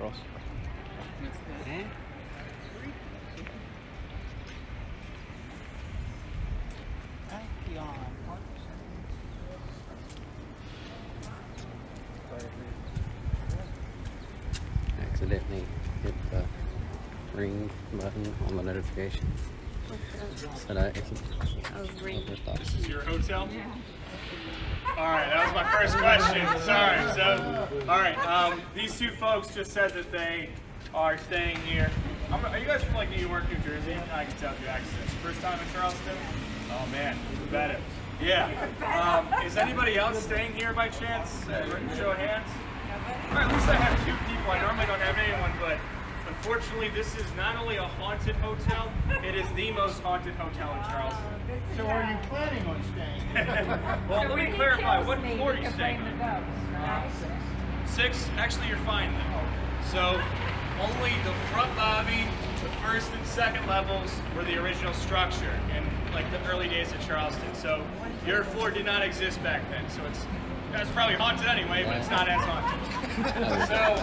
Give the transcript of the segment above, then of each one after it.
across. Eh? Accidentally hit the ring button on the notification. So that This is your hotel? Yeah. Alright, that was my first question. Sorry. So, alright, these two folks just said that they are staying here. Are you guys from like New York, New Jersey? I can tell your accents. First time in Charleston? Oh man, bet it. Yeah. Is anybody else staying here by chance? Show of hands. Alright, at least I have two people. I normally don't have anyone, but unfortunately this is not only a haunted hotel, it is the most haunted hotel in Charleston. So are you planning on staying? Well, let me clarify, what floor are you staying on? 6? Actually, you're fine then. So, only the front lobby, the first and second levels were the original structure in like the early days of Charleston. So, your floor did not exist back then. So that's probably haunted anyway, but it's not as haunted. So,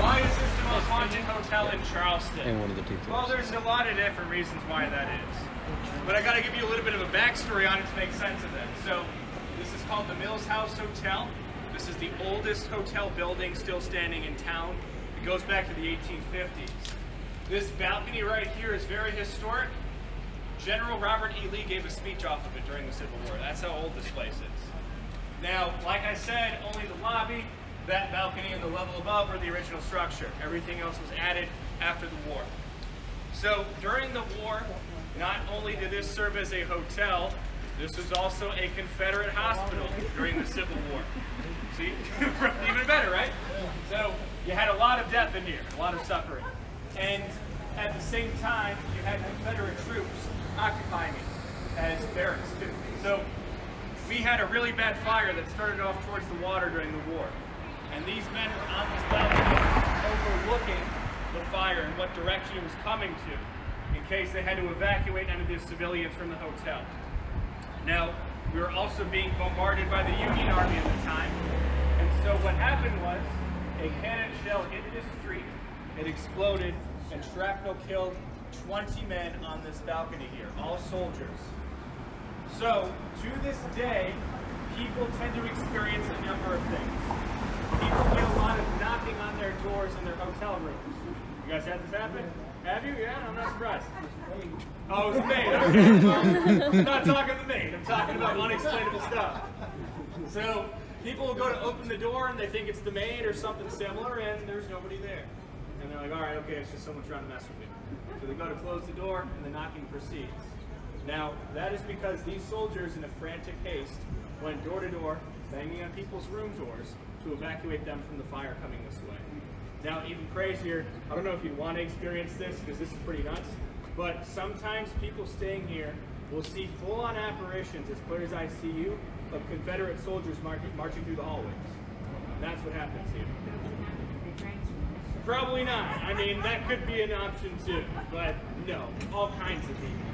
why is this the most haunted hotel in Charleston? And one of the two floors. Well, there's a lot of different reasons why that is. But I got to give you a little bit of a backstory on it to make sense of it. So, this is called the Mills House Hotel. This is the oldest hotel building still standing in town. It goes back to the 1850s. This balcony right here is very historic. General Robert E. Lee gave a speech off of it during the Civil War. That's how old this place is. Now, like I said, only the lobby, that balcony, and the level above were the original structure. Everything else was added after the war. So, during the war, not only did this serve as a hotel, this was also a Confederate hospital during the Civil War. See? Even better, right? So, you had a lot of death in here, a lot of suffering. And at the same time, you had Confederate troops occupying it as barracks, too. So, we had a really bad fire that started off towards the water during the war. And these men were on this balcony overlooking the fire and what direction it was coming to, in case they had to evacuate any of the civilians from the hotel. Now, we were also being bombarded by the Union Army at the time. And so what happened was, a cannon shell hit the street, it exploded, and shrapnel killed 20 men on this balcony here, all soldiers. So, to this day, people tend to experience a number of things. People get a lot of knocking on their doors in their hotel rooms. You guys had this happen? Have you? Yeah, I'm not surprised. Oh, it was the maid. Okay. Well, I'm not talking the maid. I'm talking about unexplainable stuff. So, people will go to open the door and they think it's the maid or something similar, and there's nobody there. And they're like, all right, okay, it's just someone trying to mess with me. So they go to close the door, and the knocking proceeds. Now, that is because these soldiers, in a frantic haste, went door to door, banging on people's room doors to evacuate them from the fire coming this way. Now, even crazier, I don't know if you want to experience this, because this is pretty nuts, but sometimes people staying here will see full-on apparitions, as clear as I see you, of Confederate soldiers marching through the hallways. And that's what happens here. Probably not. I mean, that could be an option too, but no, all kinds of people.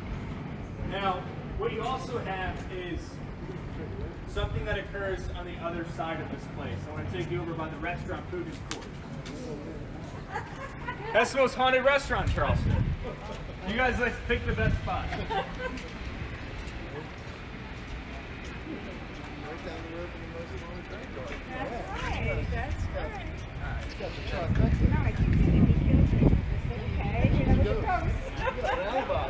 Now, what you also have is something that occurs on the other side of this place. I want to take you over by the restaurant, Poogan's Porch. That's the most haunted restaurant in Charleston. You guys let's pick the best spot. Right down the road from the most haunted train guard. That's right. That's right. It's got the truck up there. No, I keep saying he killed me. Okay, you know the post. You got an alibi.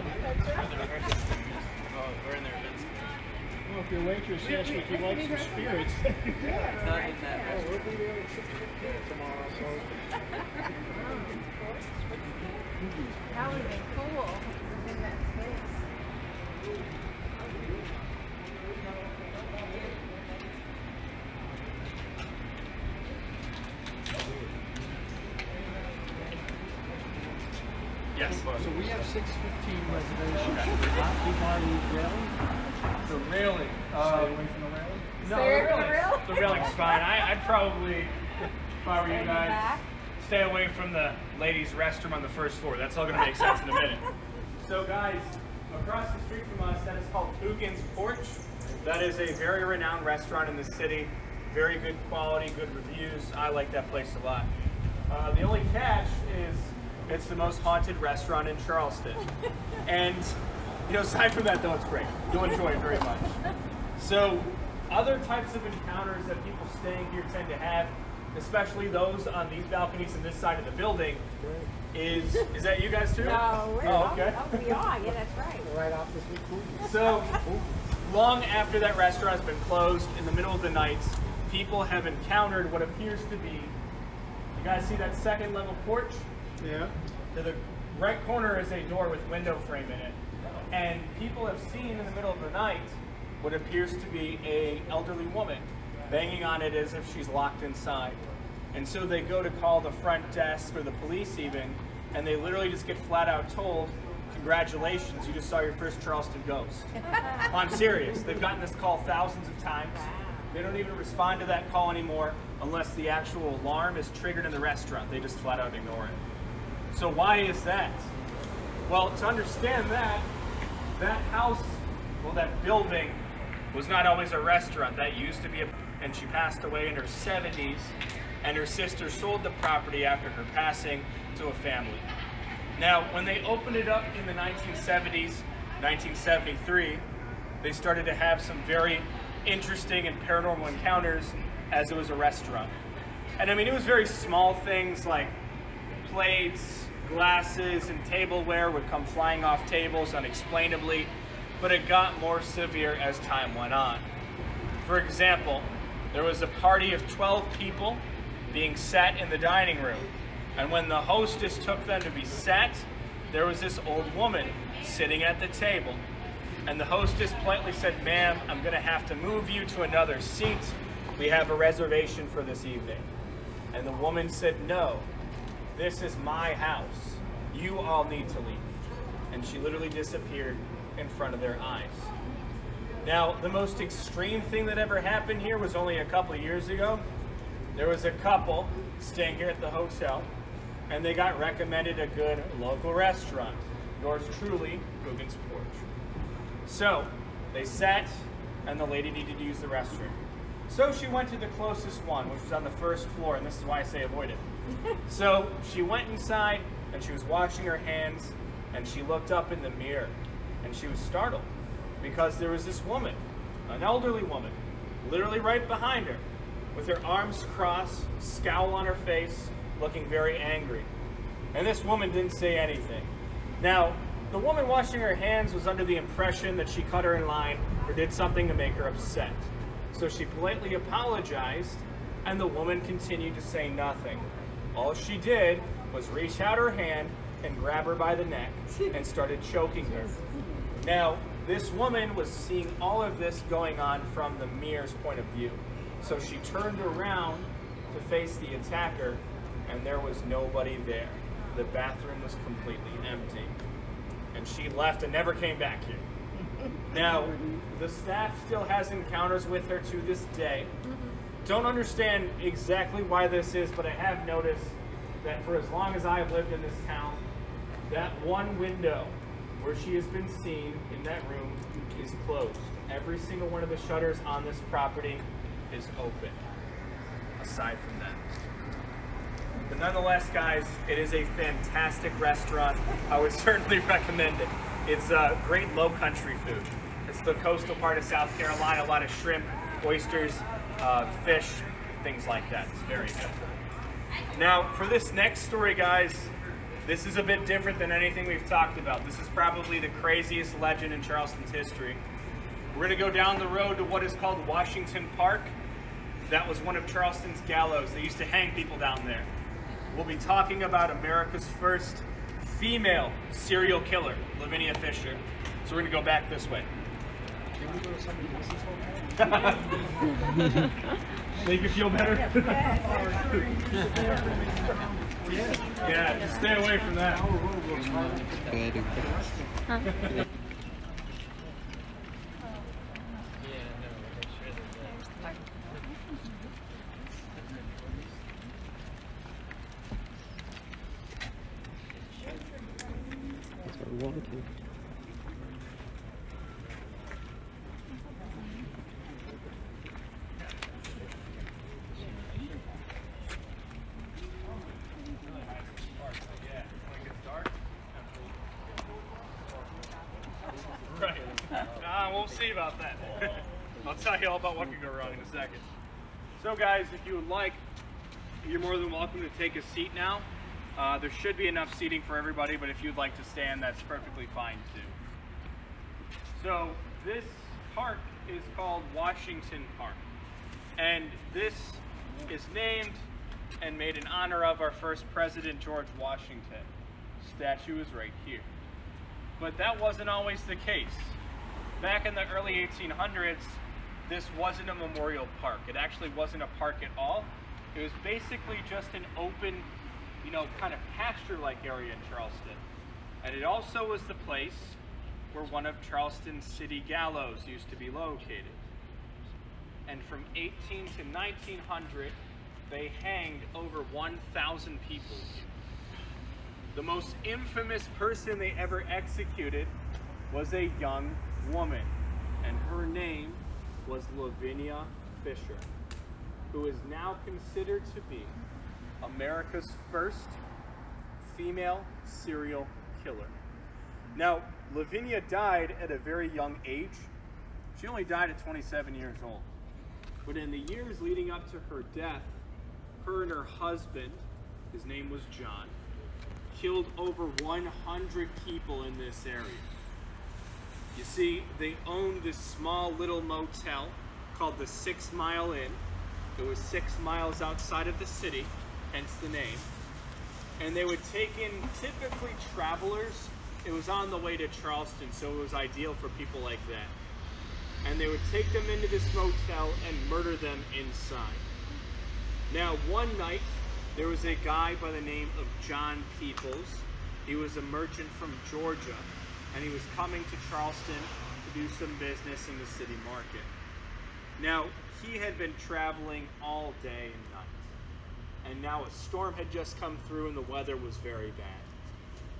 Oh, we're in there. Well, if your waitress says that you like some spirits. It's not in that Oh, we'll be there at 6:15 tomorrow, so. That would have been cool. In that space. Yes. So we have 6:15 reservations. Not too far to the railing. The railing. Stay away from the railing. No, Stay away from the rail? the railing's fine. I'd probably, if I were you guys, stay away from the ladies' restroom on the first floor. That's all going to make sense in a minute. So guys, across the street from us, that is called Poogan's Porch. That is a very renowned restaurant in the city. Very good quality, good reviews. I like that place a lot. The only catch is it's the most haunted restaurant in Charleston. And, you know, aside from that, though, it's great. You'll enjoy it very much. So, other types of encounters that people staying here tend to have, especially those on these balconies and this side of the building, is that you guys too? No, we're okay. we are. Yeah, that's right. Right off this week. So, long after that restaurant has been closed, in the middle of the night, people have encountered what appears to be, you guys see that second level porch? Yeah. To the right corner is a door with window frame in it. And people have seen in the middle of the night what appears to be an elderly woman banging on it as if she's locked inside. And so they go to call the front desk or the police even, and they literally just get flat out told, congratulations, you just saw your first Charleston ghost. I'm serious. They've gotten this call thousands of times. They don't even respond to that call anymore unless the actual alarm is triggered in the restaurant. They just flat out ignore it. So why is that? Well, to understand that, that house, well, that building was not always a restaurant. That used to be and she passed away in her 70s, and her sister sold the property after her passing to a family. Now, when they opened it up in the 1970s, 1973, they started to have some very interesting and paranormal encounters as it was a restaurant. And I mean, it was very small things like plates, glasses, and tableware would come flying off tables unexplainably, but it got more severe as time went on. For example, there was a party of 12 people being sat in the dining room, and when the hostess took them to be sat, there was this old woman sitting at the table, and the hostess politely said, "Ma'am, I'm going to have to move you to another seat. We have a reservation for this evening." And the woman said, "No, this is my house. You all need to leave." And she literally disappeared in front of their eyes. Now, the most extreme thing that ever happened here was only a couple of years ago. There was a couple staying here at the hotel, and they got recommended a good local restaurant. Yours truly, Poogan's Porch. So, they sat, and the lady needed to use the restroom. So she went to the closest one, which was on the first floor, and this is why I say avoid it. So she went inside, and she was washing her hands, and she looked up in the mirror, and she was startled, because there was this woman, an elderly woman, literally right behind her, with her arms crossed, scowl on her face, looking very angry. And this woman didn't say anything. Now, the woman washing her hands was under the impression that she cut her in line or did something to make her upset. So she politely apologized, and the woman continued to say nothing. All she did was reach out her hand and grab her by the neck and started choking her. Now, this woman was seeing all of this going on from the mirror's point of view. So she turned around to face the attacker, and there was nobody there. The bathroom was completely empty. And she left and never came back here. Now, the staff still has encounters with her to this day. Don't understand exactly why this is, but I have noticed that for as long as I have lived in this town, that one window where she has been seen in that room is closed. Every single one of the shutters on this property is open, aside from that. But nonetheless, guys, it is a fantastic restaurant. I would certainly recommend it. It's great low country food. It's the coastal part of South Carolina, a lot of shrimp, oysters, fish, things like that. It's very good. Now, for this next story, guys, this is a bit different than anything we've talked about. This is probably the craziest legend in Charleston's history. We're going to go down the road to what is called Washington Park. That was one of Charleston's gallows. They used to hang people down there. We'll be talking about America's first female serial killer, Lavinia Fisher. So we're going to go back this way. Can we go to somebody else's hotel? Make you feel better? Yeah, just stay away from that. That's what we want to. see about that. I'll tell you all about what could go wrong in a second. So guys, if you would like, you're more than welcome to take a seat now. There should be enough seating for everybody, but if you'd like to stand, that's perfectly fine too. So this park is called Washington Park. And this is named and made in honor of our first president, George Washington. Statue is right here. But that wasn't always the case. Back in the early 1800s, this wasn't a memorial park. It actually wasn't a park at all. It was basically just an open, you know, kind of pasture-like area in Charleston. And it also was the place where one of Charleston's city gallows used to be located. And from 18 to 1900, they hanged over 1,000 people here. The most infamous person they ever executed was a young woman, and her name was Lavinia Fisher, who is now considered to be America's first female serial killer. Now, Lavinia died at a very young age. She only died at 27 years old. But in the years leading up to her death, her and her husband, his name was John, killed over 100 people in this area. You see, they owned this small little motel called the 6 Mile Inn. It was 6 miles outside of the city, hence the name. And they would take in typically travelers. It was on the way to Charleston, so it was ideal for people like that. And they would take them into this motel and murder them inside. Now, one night, there was a guy by the name of John Peeples. He was a merchant from Georgia, and he was coming to Charleston to do some business in the city market. Now, he had been traveling all day and night, and now a storm had just come through and the weather was very bad.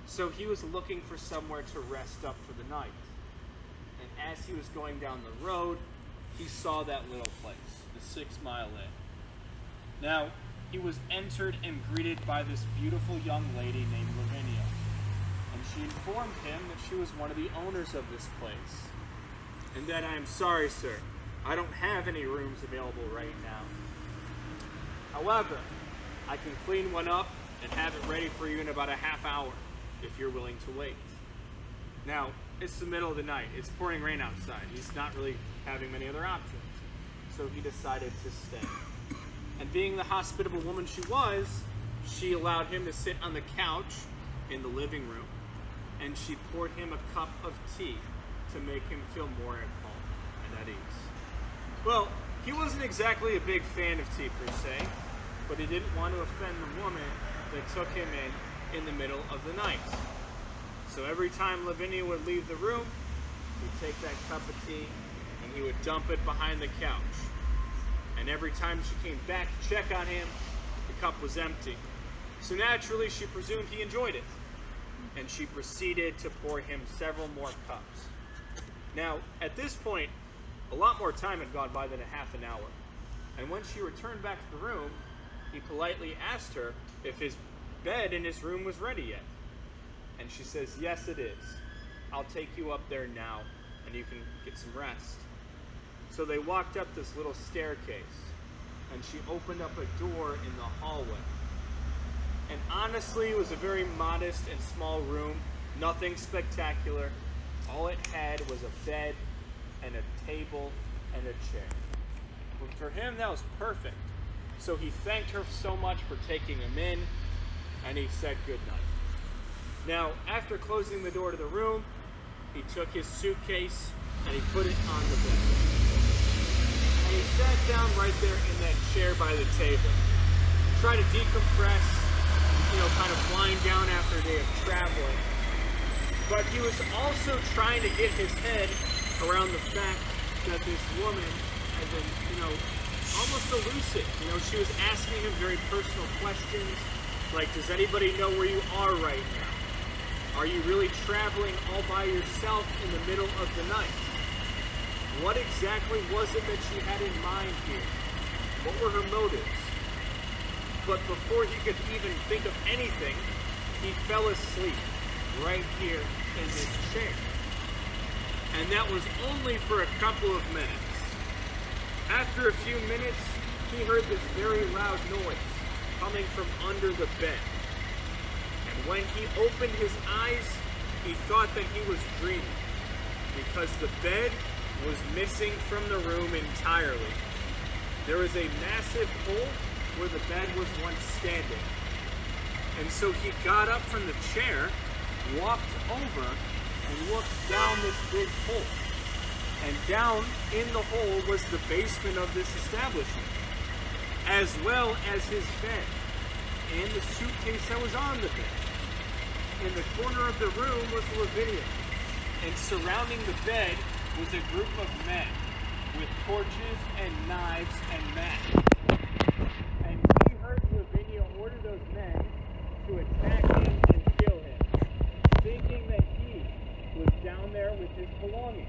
So he was looking for somewhere to rest up for the night. And as he was going down the road, he saw that little place, the 6 Mile Inn. Now, he was entered and greeted by this beautiful young lady named Lavinia. And she informed him that she was one of the owners of this place. And that, "I'm sorry, sir, I don't have any rooms available right now. However, I can clean one up and have it ready for you in about a half hour if you're willing to wait." Now, it's the middle of the night. It's pouring rain outside. He's not really having many other options. So he decided to stay. And being the hospitable woman she was, she allowed him to sit on the couch in the living room, and she poured him a cup of tea to make him feel more at home and at ease. Well, he wasn't exactly a big fan of tea per se, but he didn't want to offend the woman that took him in the middle of the night. So every time Lavinia would leave the room, he'd take that cup of tea and he would dump it behind the couch. And every time she came back to check on him, the cup was empty. So naturally, she presumed he enjoyed it. And she proceeded to pour him several more cups. Now, at this point, a lot more time had gone by than a half an hour. And when she returned back to the room, he politely asked her if his bed in his room was ready yet. And she says, "Yes, it is. I'll take you up there now, and you can get some rest." So they walked up this little staircase, and she opened up a door in the hallway. And honestly, it was a very modest and small room, nothing spectacular. All it had was a bed and a table and a chair. But for him, that was perfect. So he thanked her so much for taking him in, and he said goodnight. Now, after closing the door to the room, he took his suitcase and he put it on the bed. And he sat down right there in that chair by the table. Tried to decompress, kind of wind down after a day of traveling. But he was also trying to get his head around the fact that this woman had been, almost elusive. She was asking him very personal questions, like, does anybody know where you are right now? Are you really traveling all by yourself in the middle of the night? What exactly was it that she had in mind here? What were her motives? But before he could even think of anything, he fell asleep right here in this chair. and that was only for a couple of minutes. After a few minutes, he heard this very loud noise coming from under the bed. And when he opened his eyes, he thought that he was dreaming, because the bed was missing from the room entirely. There was a massive hole where the bed was once standing. And so he got up from the chair, walked over, and looked down this big hole. And down in the hole was the basement of this establishment, as well as his bed, and the suitcase that was on the bed. In the corner of the room was Lavinia, and surrounding the bed was a group of men with torches and knives and mats. And he heard Lavinia order those men to attack him and kill him, thinking that he was down there with his belongings.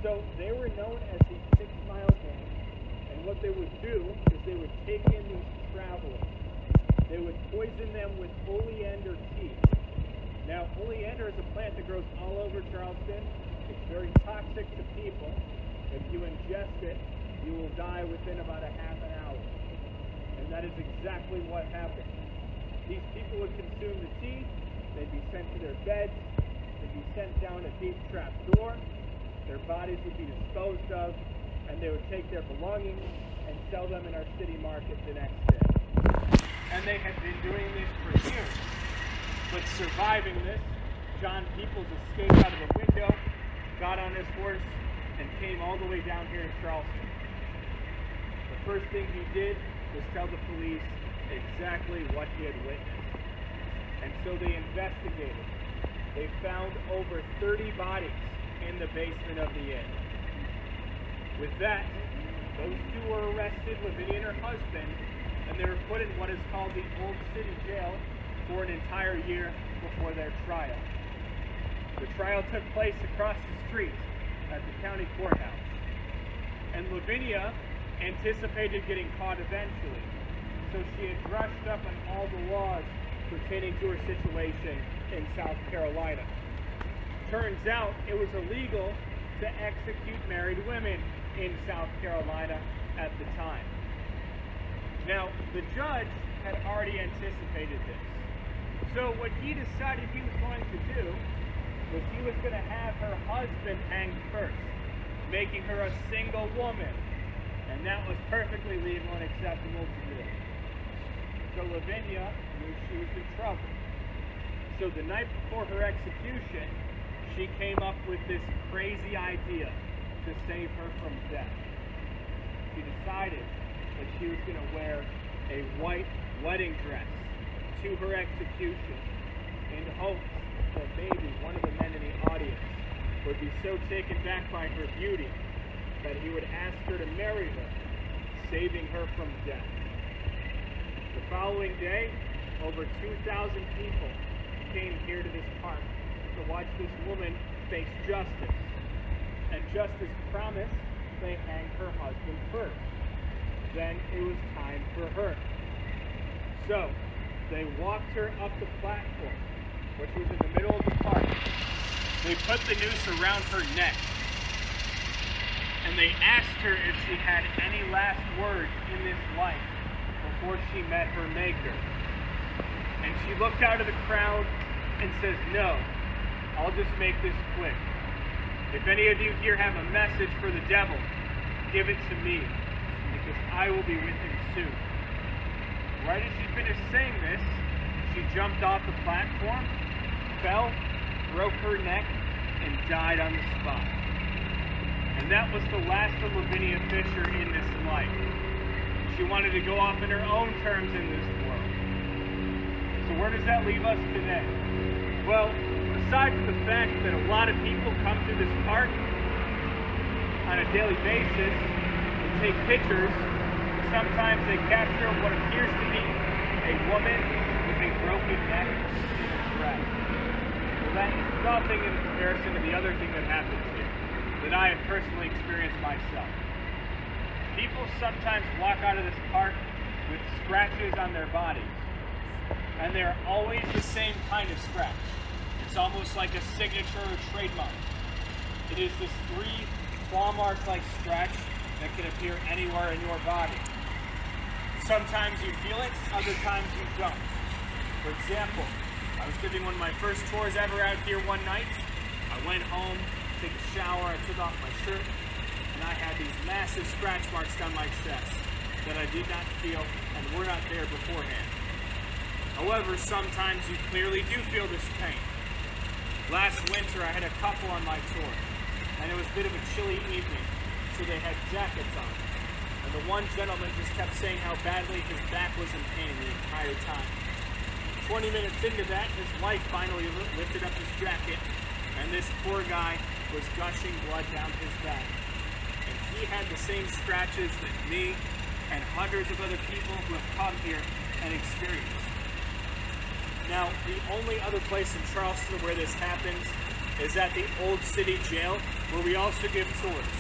So they were known as the 6 Mile Gang, and what they would do is they would take in these travelers. They would poison them with oleander tea. Now, oleander is a plant that grows all over Charleston. It's very toxic to people. If you ingest it, you will die within about a half an hour. And that is exactly what happened. These people would consume the tea, they'd be sent to their beds, they'd be sent down a deep trap door, their bodies would be disposed of, and they would take their belongings and sell them in our city market the next day. And they had been doing this for years. But surviving this, John Peeples escaped out of a window, got on his horse, and came all the way down here in Charleston. The first thing he did was tell the police exactly what he had witnessed. And so they investigated. They found over 30 bodies in the basement of the inn. With that, those two were arrested, Lavinia and her husband, and they were put in what is called the Old City Jail for an entire year before their trial. The trial took place across the street at the county courthouse. And Lavinia anticipated getting caught eventually, so she had brushed up on all the laws pertaining to her situation in South Carolina. Turns out it was illegal to execute married women in South Carolina at the time. Now, the judge had already anticipated this. So what he decided he was going to do was he was going to have her husband hanged first, making her a single woman. And that was perfectly legal and acceptable to do. So Lavinia knew she was in trouble. So the night before her execution, she came up with this crazy idea to save her from death. She decided that she was going to wear a white wedding dress to her execution in hopes that maybe one of the men in the audience would be so taken back by her beauty that he would ask her to marry her, saving her from death. The following day, over 2,000 people came here to this park to watch this woman face justice. And just as promised, they hanged her husband first. Then it was time for her. So, they walked her up the platform, which was in the middle of the park. They put the noose around her neck. And they asked her if she had any last words in this life before she met her maker. And she looked out of the crowd and says, "No, I'll just make this quick. If any of you here have a message for the devil, give it to me, because I will be with him soon." Right as she finished saying this, she jumped off the platform, fell, broke her neck, and died on the spot. And that was the last of Lavinia Fisher in this life. She wanted to go off in her own terms in this world. So where does that leave us today? Well, aside from the fact that a lot of people come through this park on a daily basis and take pictures, sometimes they capture what appears to be a woman with a broken neck in a dress. Well, that is nothing in comparison to the other thing that happens here, that I have personally experienced myself. People sometimes walk out of this park with scratches on their bodies, and they're always the same kind of scratch. It's almost like a signature or trademark. It is this 3 claw mark-like stretch that can appear anywhere in your body. Sometimes you feel it, other times you don't. For example, I was giving one of my first tours ever out here one night. I went home, took a shower, I took off my shirt, and I had these massive scratch marks down my chest that I did not feel and were not there beforehand. However, sometimes you clearly do feel this pain. Last winter, I had a couple on my tour, and it was a bit of a chilly evening, so they had jackets on. And the one gentleman just kept saying how badly his back was in pain the entire time. 20 minutes into that, his wife finally lifted up his jacket, and this poor guy was gushing blood down his back. And he had the same scratches that me and hundreds of other people who have come here and experienced. Now, the only other place in Charleston where this happens is at the Old City Jail, where we also give tours.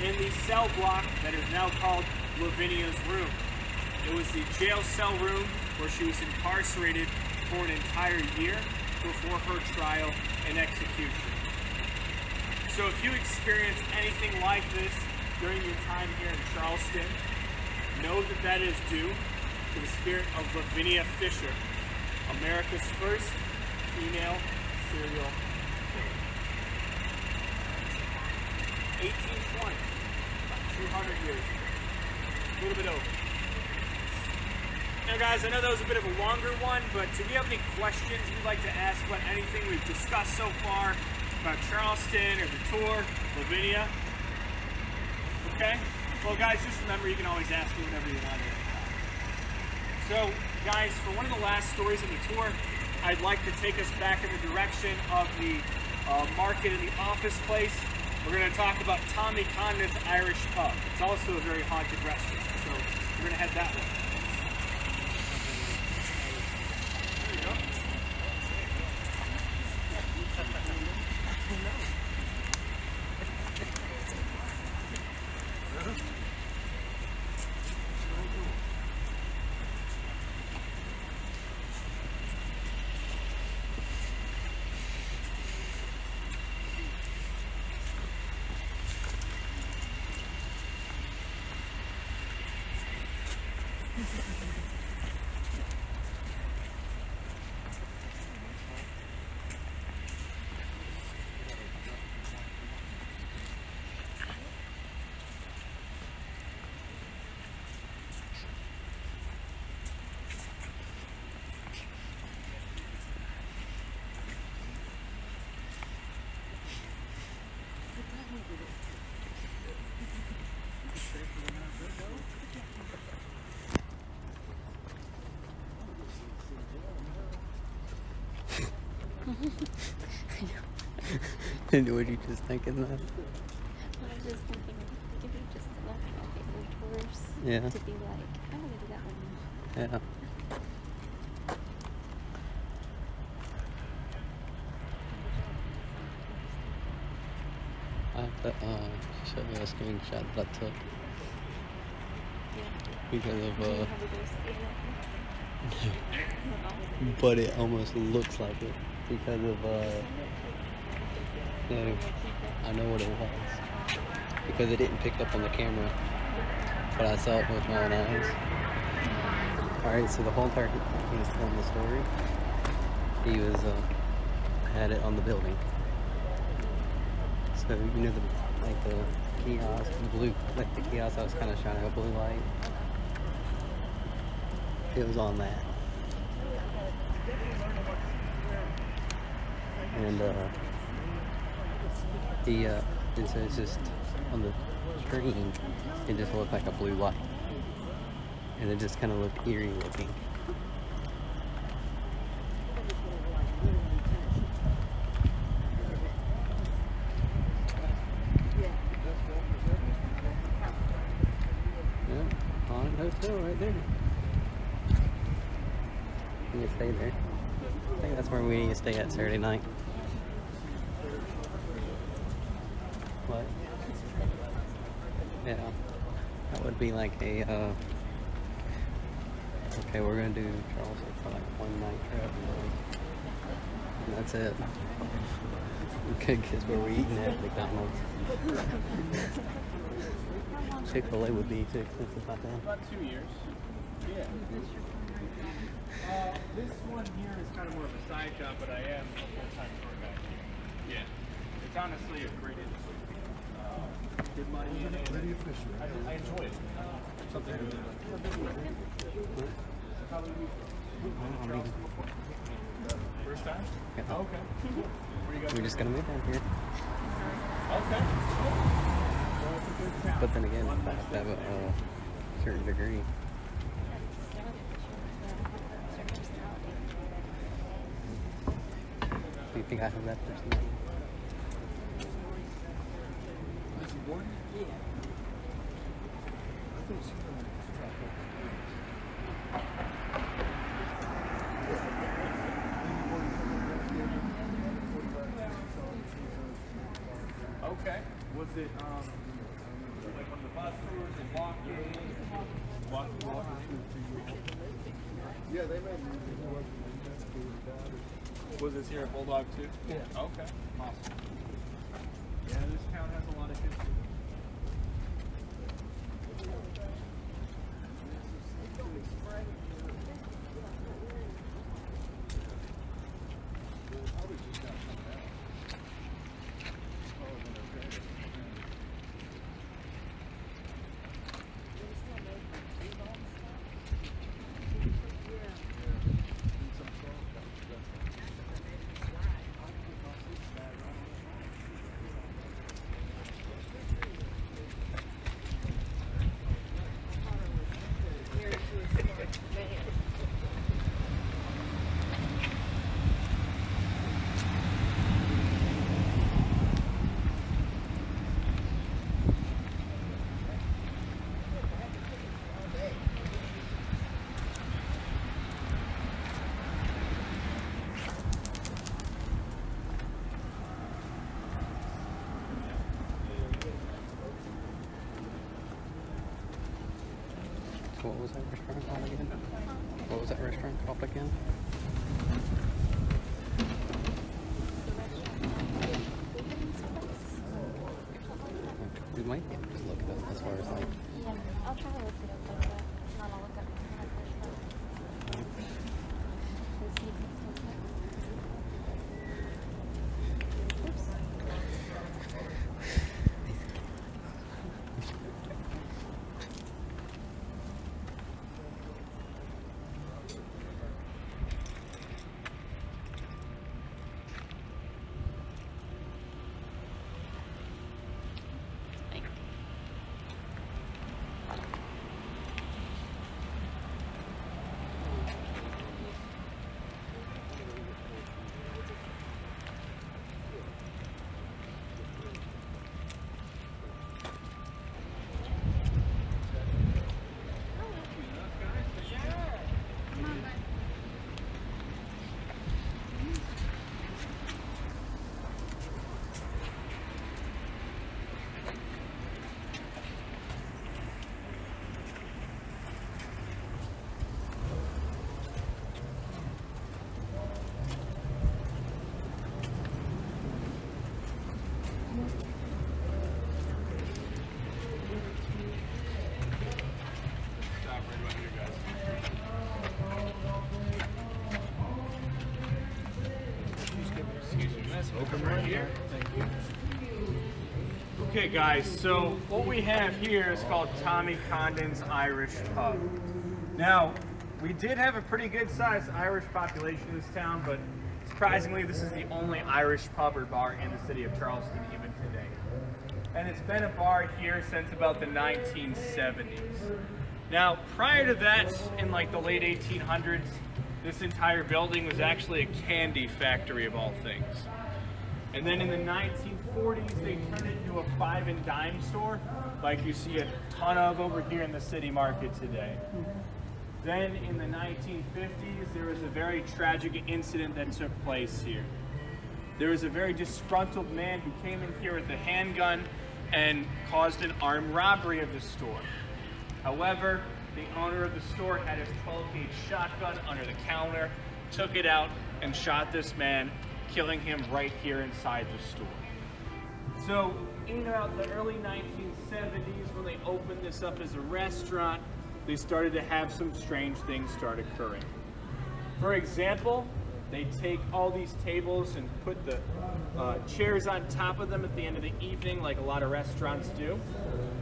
In the cell block that is now called Lavinia's room. It was the jail cell room where she was incarcerated for an entire year before her trial and execution. So if you experience anything like this during your time here in Charleston, know that that is due to the spirit of Lavinia Fisher, America's first female serial killer. 1820, about 200 years ago, a little bit over. Now guys, I know that was a bit of a longer one, but do we have any questions you'd like to ask about anything we've discussed so far about Charleston or the tour, Lavinia? Okay? Well guys, just remember you can always ask me whenever you want to. So guys, for one of the last stories in the tour, I'd like to take us back in the direction of the market and the office place. We're going to talk about Tommy Condon's Irish Pub. It's also a very haunted restaurant, so we're going to head that way. There you go. And what you just thinking that? I was just thinking, give you just enough at your tours Yeah. to be like, I want to do that one. Yeah. I have to show you a screenshot that I took because of Do you have a ghost in but it almost looks like it because of no, I know what it was because it didn't pick up on the camera, but I saw it with my own eyes. Alright, so the whole entire time he was telling the story, he was had it on the building. So you know the kiosk, the kiosk that was kind of shining a blue light. It was on that. And and so it's just on the screen, it just looked like a blue light. And it just kind of looked eerie looking. Yeah, haunted hotel right there. You can stay there. I think that's where we need to stay at Saturday night. What? Yeah, that would be like a, okay, we're gonna do Charleston for like one night trip. And that's it. Okay, guess where we're eating at McDonald's. Chick-fil-A would be too expensive, I think. About 2 years. Yeah. This one here is kind of more of a side job, but I am a full-time tour guide here. Yeah. It's honestly a great industry. Good money in it. I enjoy it. Something to do. First time? Yeah. Oh, okay. Where you guys? We're just gonna move down here. Okay. But then again, I have to have a certain degree. Do you think I have that personality? Okay. Was it like on the bus tours and walking? Yeah, they made Was this here at Bulldog too? Yeah. Okay. Awesome. Yeah, this town has a lot of history. What was that restaurant called again? What was that restaurant called again? We might be able to just look it up as far as like. Yeah, I'll try to look it up like that. Not I'll look up Open right here. Thank you. Okay, guys, so what we have here is called Tommy Condon's Irish Pub. Now, we did have a pretty good sized Irish population in this town, but surprisingly, this is the only Irish pub or bar in the city of Charleston even today. And it's been a bar here since about the 1970s. Now, prior to that, in like the late 1800s, this entire building was actually a candy factory of all things. And then in the 1940s, they turned it into a 5 and dime store, like you see a ton of over here in the city market today. Then in the 1950s, there was a very tragic incident that took place here. There was a very disgruntled man who came in here with a handgun and caused an armed robbery of the store. However, the owner of the store had his 12-gauge shotgun under the counter, took it out, and shot this man killing him right here inside the store. So in about the early 1970s, when they opened this up as a restaurant, they started to have some strange things start occurring. For example, they take all these tables and put the chairs on top of them at the end of the evening, like a lot of restaurants do,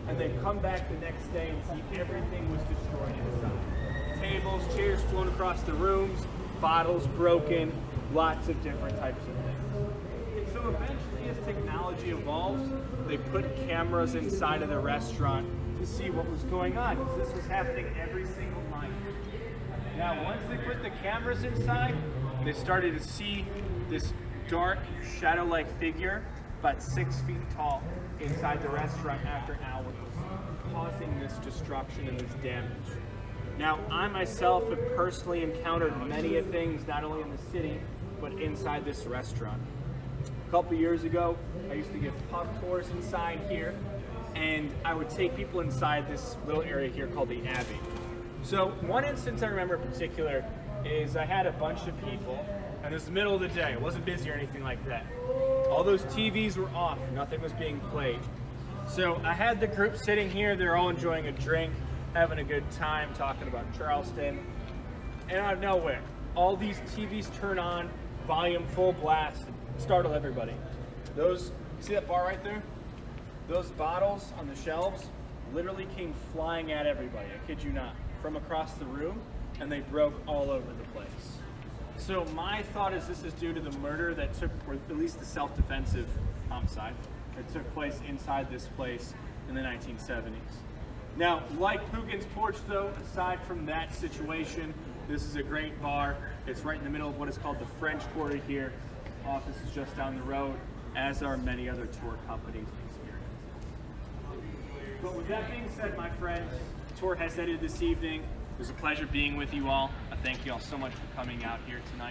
and then come back the next day and see everything was destroyed inside. Tables, chairs flown across the rooms, bottles broken, lots of different types of things. And so eventually, as technology evolved, they put cameras inside of the restaurant to see what was going on, because this was happening every single night. Now, once they put the cameras inside, they started to see this dark, shadow-like figure, about 6 feet tall, inside the restaurant after hours, causing this destruction and this damage. Now, I myself have personally encountered many of things, not only in the city, but inside this restaurant. A couple years ago, I used to give pub tours inside here, and I would take people inside this little area here called the Abbey. So one instance I remember in particular is I had a bunch of people, and it was the middle of the day. It wasn't busy or anything like that. All those TVs were off. Nothing was being played. So I had the group sitting here. They're all enjoying a drink, having a good time, talking about Charleston. And out of nowhere, all these TVs turn on, volume full blast, startle everybody. You see that bar right there? Those bottles on the shelves literally came flying at everybody, I kid you not, from across the room, and they broke all over the place. So my thought is this is due to the murder that took, or at least the self-defensive homicide that took place inside this place in the 1970s. Now, like Poogan's Porch though, aside from that situation, this is a great bar. It's right in the middle of what is called the French Quarter here. Office is just down the road, as are many other tour companies experiences. But with that being said, my friends, the tour has ended this evening. It was a pleasure being with you all. I thank you all so much for coming out here tonight.